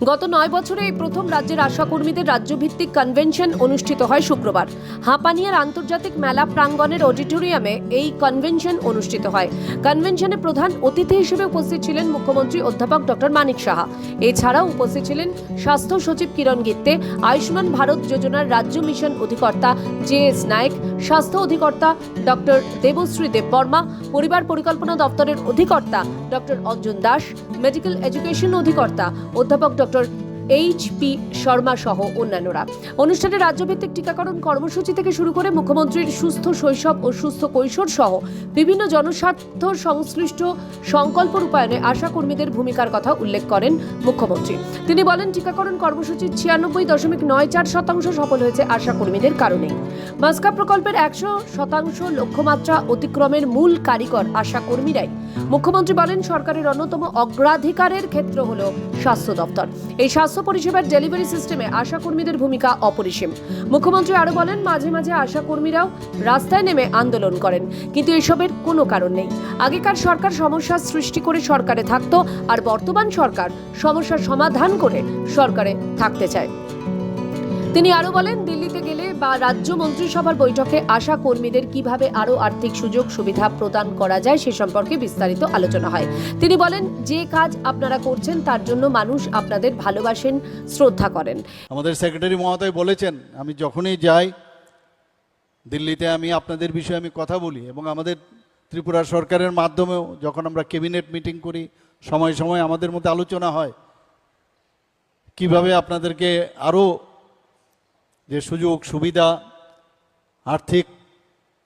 গত 9 বছরে এই প্রথম রাজ্যের আশাকর্মীদের রাজ্যভিত্তিক কনভেনশন অনুষ্ঠিত হয় শুক্রবার। হাঁপানিয়ার আন্তর্জাতিক মেলা প্রাঙ্গণের অডিটোরিয়ামে এই কনভেনশন অনুষ্ঠিত হয়। কনভেনশনে প্রধান অতিথি হিসেবে উপস্থিত ছিলেন মুখ্যমন্ত্রী অধ্যাপক ডক্টর মানিক সাহা। এছাড়াও উপস্থিত ছিলেন স্বাস্থ্য সচিব কিরণ গিত্তে, আয়ুষ্মান ভারত যোজনার রাজ্য মিশন অধিকর্তা জে.এস. নায়েক, স্বাস্থ্য অধিকর্তা ডক্টর দেবশ্রী দেববর্মা, পরিবার পরিকল্পনা দপ্তরের অধিকর্তা doctor Anjan Das, medical education অধিকর্তা অধ্যাপক ডক্টর এইচ.পি. শর্মা সহ অন্যান্যরা। অনুষ্ঠানে রাজ্যভিত্তিক টিকাকরণ কর্মসূচি থেকে শুরু করে মুখ্যমন্ত্রীর সুস্থ শৈশব ও সুস্থ কৈশোর সহ বিভিন্ন জনস্বার্থ সংশ্লিষ্ট সংকল্প রূপায়ণে আশা কর্মীদের ভূমিকার কথা উল্লেখ করেন মুখ্যমন্ত্রী। তিনি বলেন, টিকাকরণ কর্মসূচির 96.94% সফল হয়েছে আশা কর্মীদের কারণেই। মাস্কা প্রকল্পের 100% লক্ষ্যমাত্রা অতিক্রমের মূল কারিগর আশা কর্মীরাই। মুখ্যমন্ত্রী বলেন, সরকারের অন্যতম অগ্রাধিকারের ক্ষেত্র হল স্বাস্থ্য দপ্তর। এই স্বাস্থ্য পরিষেবার ডেলিভারি সিস্টেমে আশা কর্মীদের ভূমিকা অপরিসীম। মুখ্যমন্ত্রী আরো বলেন, মাঝে মাঝে আশা কর্মীরাও রাস্তায় নেমে আন্দোলন করেন, কিন্তু এসবের কোনো কারণ নেই। আগেকার সরকার সমস্যার সৃষ্টি করে সরকারে থাকতো, আর বর্তমান সরকার সমস্যার সমাধান করে সরকারে থাকতে চায়। তিনি আরো বলেন, দিল্লিতে গেলে বা রাজ্য মন্ত্রিসভার বৈঠকে আশা কর্মীদের কিভাবে আরো আর্থিক সুযোগ সুবিধা প্রদান করা যায় সে সম্পর্কে বিস্তারিত আলোচনা হয়। তিনি বলেন, যে কাজ আপনারা করছেন তার জন্য মানুষ আপনাদের ভালোবাসেন, শ্রদ্ধা করেন। আমাদের সেক্রেটারি মহোদয় বলেছেন, আমি যখনই যাই দিল্লিতে আমি আপনাদের বিষয়ে আমি কথা বলি, এবং আমাদের ত্রিপুরা সরকারের মাধ্যমেও যখন আমরা ক্যাবিনেট মিটিং করি সময় সময় আমাদের মধ্যে আলোচনা হয় কিভাবে আপনাদেরকে আরও যে সুযোগ সুবিধা, আর্থিক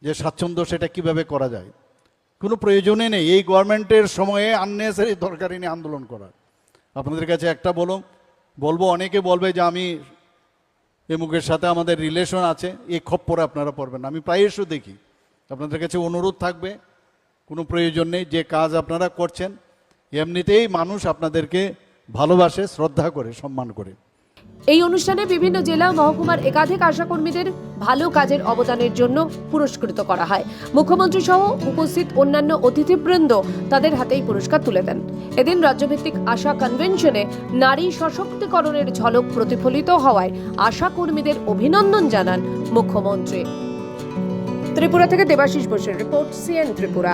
যে স্বাচ্ছন্দ্য সেটা কিভাবে করা যায়। কোনো প্রয়োজনই নেই এই গভর্নমেন্টের সময়ে আননেসারি দরকারি নিয়ে আন্দোলন করার। আপনাদের কাছে একটা বলবো, অনেকে বলবে যে আমি এমুকের সাথে আমাদের রিলেশন আছে, এই খপ্পরে আপনারা পড়বেন। আমি প্রায়শই দেখি, আপনাদের কাছে অনুরোধ থাকবে, কোনো প্রয়োজন নেই। যে কাজ আপনারা করছেন এমনিতেই মানুষ আপনাদেরকে ভালোবাসে, শ্রদ্ধা করে, সম্মান করে। এই অনুষ্ঠানে বিভিন্ন জেলা মহকুমার একাধিক আশাকর্মীদের ভালো কাজের অবদানের জন্য পুরস্কৃত করা হয়। মুখ্যমন্ত্রী সহ উপস্থিত অন্যান্য অতিথিবৃন্দ তাদের হাতেই পুরস্কার তুলে দেন। এদিন রাজ্যভিত্তিক আশা কনভেনশনে নারী সশক্তিকরণের ঝলক প্রতিফলিত হওয়ায় আশা কর্মীদের অভিনন্দন জানান মুখ্যমন্ত্রী। ত্রিপুরা থেকে দেবাশিস বসুর রিপোর্ট, সিএন ত্রিপুরা।